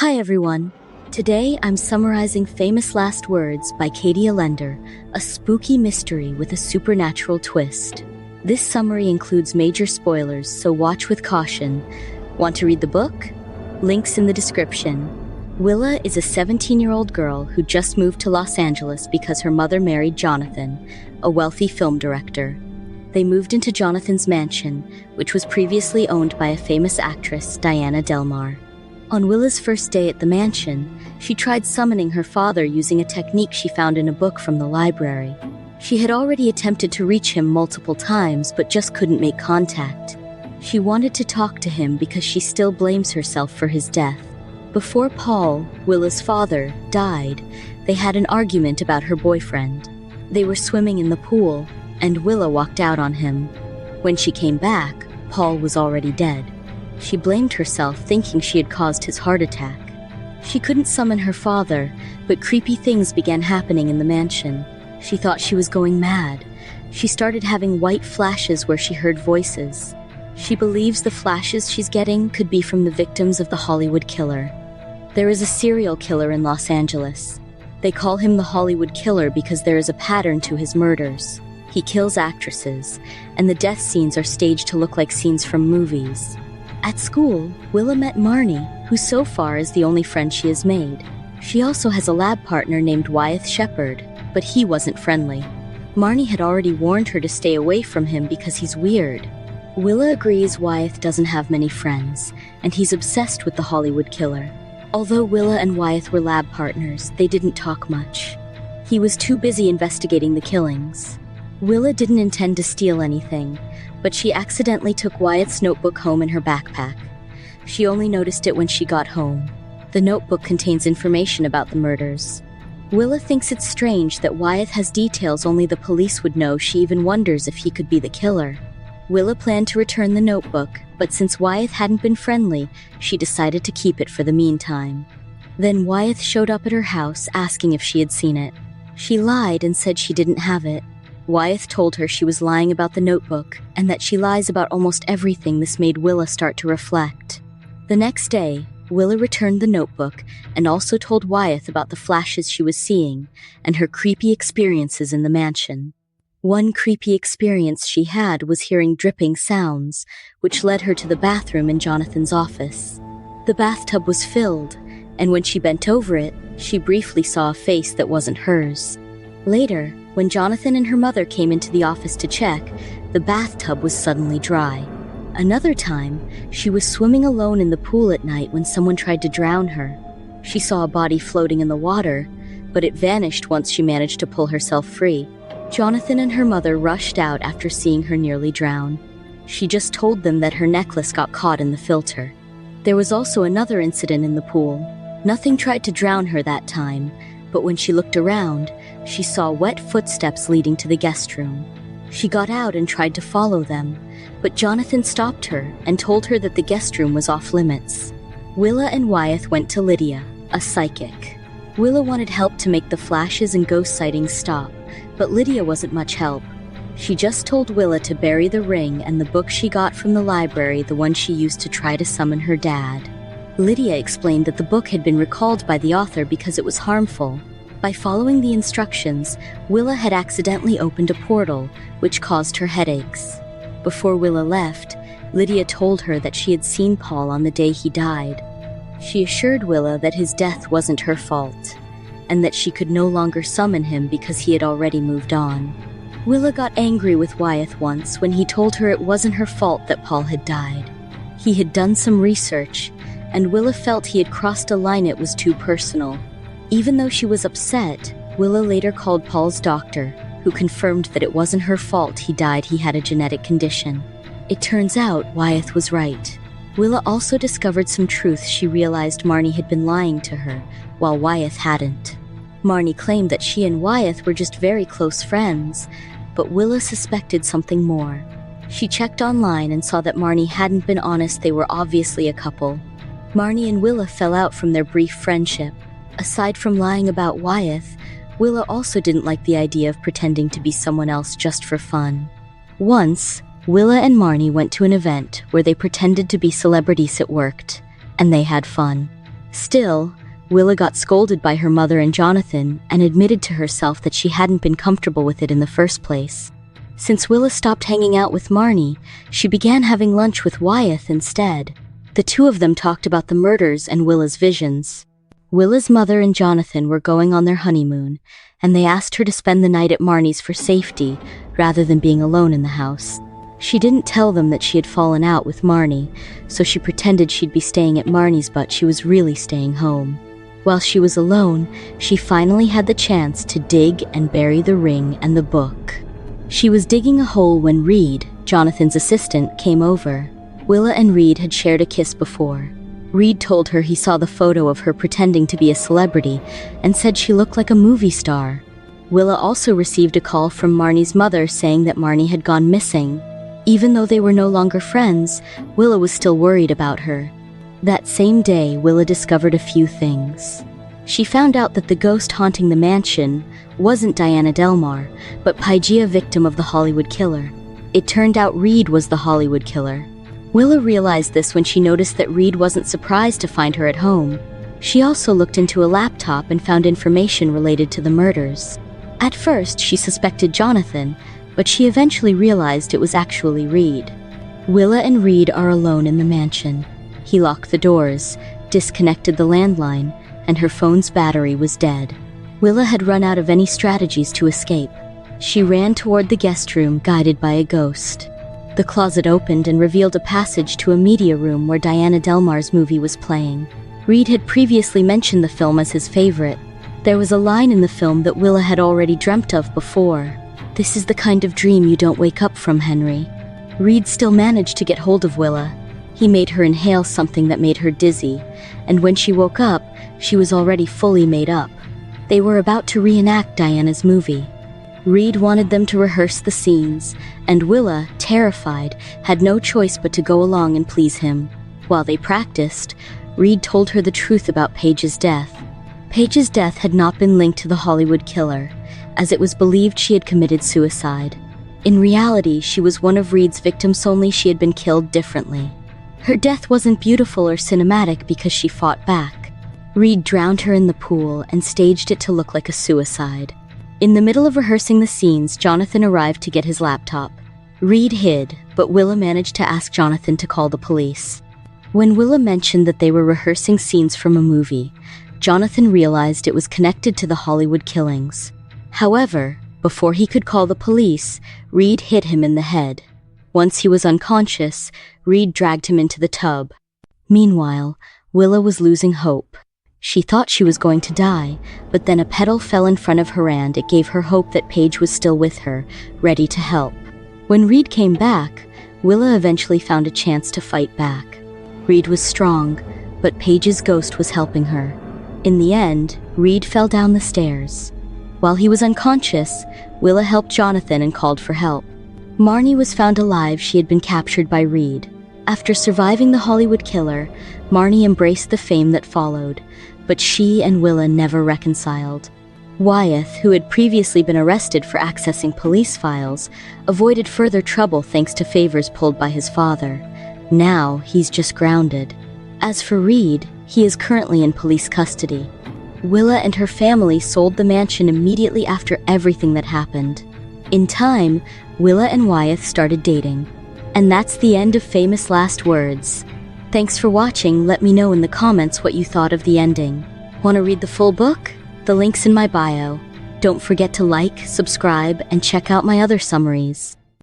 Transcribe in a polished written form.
Hi everyone. Today I'm summarizing Famous Last Words by Katie Alender, a spooky mystery with a supernatural twist. This summary includes major spoilers, so watch with caution. Want to read the book? Links in the description. Willa is a 17-year-old girl who just moved to Los Angeles because her mother married Jonathan, a wealthy film director. They moved into Jonathan's mansion, which was previously owned by a famous actress, Diana Del Mar. On Willa's first day at the mansion, she tried summoning her father using a technique she found in a book from the library. She had already attempted to reach him multiple times, but just couldn't make contact. She wanted to talk to him because she still blames herself for his death. Before Paul, Willa's father, died, they had an argument about her boyfriend. They were swimming in the pool, and Willa walked out on him. When she came back, Paul was already dead. She blamed herself, thinking she had caused his heart attack. She couldn't summon her father, but creepy things began happening in the mansion. She thought she was going mad. She started having white flashes where she heard voices. She believes the flashes she's getting could be from the victims of the Hollywood killer. There is a serial killer in Los Angeles. They call him the Hollywood killer because there is a pattern to his murders. He kills actresses, and the death scenes are staged to look like scenes from movies. At school, Willa met Marnie, who so far is the only friend she has made. She also has a lab partner named Wyeth Shepard, but he wasn't friendly. Marnie had already warned her to stay away from him because he's weird. Willa agrees Wyeth doesn't have many friends, and he's obsessed with the Hollywood killer. Although Willa and Wyeth were lab partners, they didn't talk much. He was too busy investigating the killings. Willa didn't intend to steal anything, but she accidentally took Wyeth's notebook home in her backpack. She only noticed it when she got home. The notebook contains information about the murders. Willa thinks it's strange that Wyeth has details only the police would know. She even wonders if he could be the killer. Willa planned to return the notebook, but since Wyeth hadn't been friendly, she decided to keep it for the meantime. Then Wyeth showed up at her house asking if she had seen it. She lied and said she didn't have it. Wyeth told her she was lying about the notebook, and that she lies about almost everything. This made Willa start to reflect. The next day, Willa returned the notebook and also told Wyeth about the flashes she was seeing and her creepy experiences in the mansion. One creepy experience she had was hearing dripping sounds, which led her to the bathroom in Jonathan's office. The bathtub was filled, and when she bent over it, she briefly saw a face that wasn't hers. Later, when Jonathan and her mother came into the office to check, the bathtub was suddenly dry. Another time, she was swimming alone in the pool at night when someone tried to drown her. She saw a body floating in the water, but it vanished once she managed to pull herself free. Jonathan and her mother rushed out after seeing her nearly drown. She just told them that her necklace got caught in the filter. There was also another incident in the pool. Nothing tried to drown her that time, but when she looked around, she saw wet footsteps leading to the guest room. She got out and tried to follow them, but Jonathan stopped her and told her that the guest room was off limits. Willa and Wyeth went to Lydia, a psychic. Willa wanted help to make the flashes and ghost sightings stop, but Lydia wasn't much help. She just told Willa to bury the ring and the book she got from the library, the one she used to try to summon her dad. Lydia explained that the book had been recalled by the author because it was harmful. By following the instructions, Willa had accidentally opened a portal, which caused her headaches. Before Willa left, Lydia told her that she had seen Paul on the day he died. She assured Willa that his death wasn't her fault, and that she could no longer summon him because he had already moved on. Willa got angry with Wyeth once when he told her it wasn't her fault that Paul had died. He had done some research, and Willa felt he had crossed a line. It was too personal. Even though she was upset, Willa later called Paul's doctor, who confirmed that it wasn't her fault he died. He had a genetic condition. It turns out Wyeth was right. Willa also discovered some truth. She realized Marnie had been lying to her, while Wyeth hadn't. Marnie claimed that she and Wyeth were just very close friends, but Willa suspected something more. She checked online and saw that Marnie hadn't been honest. They were obviously a couple. Marnie and Willa fell out from their brief friendship. Aside from lying about Wyeth, Willa also didn't like the idea of pretending to be someone else just for fun. Once, Willa and Marnie went to an event where they pretended to be celebrities at work, and they had fun. Still, Willa got scolded by her mother and Jonathan and admitted to herself that she hadn't been comfortable with it in the first place. Since Willa stopped hanging out with Marnie, she began having lunch with Wyeth instead. The two of them talked about the murders and Willa's visions. Willa's mother and Jonathan were going on their honeymoon, and they asked her to spend the night at Marnie's for safety, rather than being alone in the house. She didn't tell them that she had fallen out with Marnie, so she pretended she'd be staying at Marnie's, but she was really staying home. While she was alone, she finally had the chance to dig and bury the ring and the book. She was digging a hole when Reed, Jonathan's assistant, came over. Willa and Reed had shared a kiss before. Reed told her he saw the photo of her pretending to be a celebrity and said she looked like a movie star. Willa also received a call from Marnie's mother saying that Marnie had gone missing. Even though they were no longer friends, Willa was still worried about her. That same day, Willa discovered a few things. She found out that the ghost haunting the mansion wasn't Diana Delmar, but Pygia, victim of the Hollywood killer. It turned out Reed was the Hollywood killer. Willa realized this when she noticed that Reed wasn't surprised to find her at home. She also looked into a laptop and found information related to the murders. At first, she suspected Jonathan, but she eventually realized it was actually Reed. Willa and Reed are alone in the mansion. He locked the doors, disconnected the landline, and her phone's battery was dead. Willa had run out of any strategies to escape. She ran toward the guest room, guided by a ghost. The closet opened and revealed a passage to a media room where Diana Delmar's movie was playing. Reed had previously mentioned the film as his favorite. There was a line in the film that Willa had already dreamt of before. "This is the kind of dream you don't wake up from, Henry." Reed still managed to get hold of Willa. He made her inhale something that made her dizzy, and when she woke up, she was already fully made up. They were about to reenact Diana's movie. Reed wanted them to rehearse the scenes, and Willa, terrified, had no choice but to go along and please him. While they practiced, Reed told her the truth about Paige's death. Paige's death had not been linked to the Hollywood killer, as it was believed she had committed suicide. In reality, she was one of Reed's victims, only she had been killed differently. Her death wasn't beautiful or cinematic because she fought back. Reed drowned her in the pool and staged it to look like a suicide. In the middle of rehearsing the scenes, Jonathan arrived to get his laptop. Reed hid, but Willa managed to ask Jonathan to call the police. When Willa mentioned that they were rehearsing scenes from a movie, Jonathan realized it was connected to the Hollywood killings. However, before he could call the police, Reed hit him in the head. Once he was unconscious, Reed dragged him into the tub. Meanwhile, Willa was losing hope. She thought she was going to die, but then a petal fell in front of her and it gave her hope that Paige was still with her, ready to help. When Reed came back, Willa eventually found a chance to fight back. Reed was strong, but Paige's ghost was helping her. In the end, Reed fell down the stairs. While he was unconscious, Willa helped Jonathan and called for help. Marnie was found alive. She had been captured by Reed. After surviving the Hollywood killer, Marnie embraced the fame that followed, but she and Willa never reconciled. Wyeth, who had previously been arrested for accessing police files, avoided further trouble thanks to favors pulled by his father. Now, he's just grounded. As for Reed, he is currently in police custody. Willa and her family sold the mansion immediately after everything that happened. In time, Willa and Wyeth started dating. And that's the end of Famous Last Words. Thanks for watching. Let me know in the comments what you thought of the ending. Want to read the full book? The link's in my bio. Don't forget to like, subscribe, and check out my other summaries.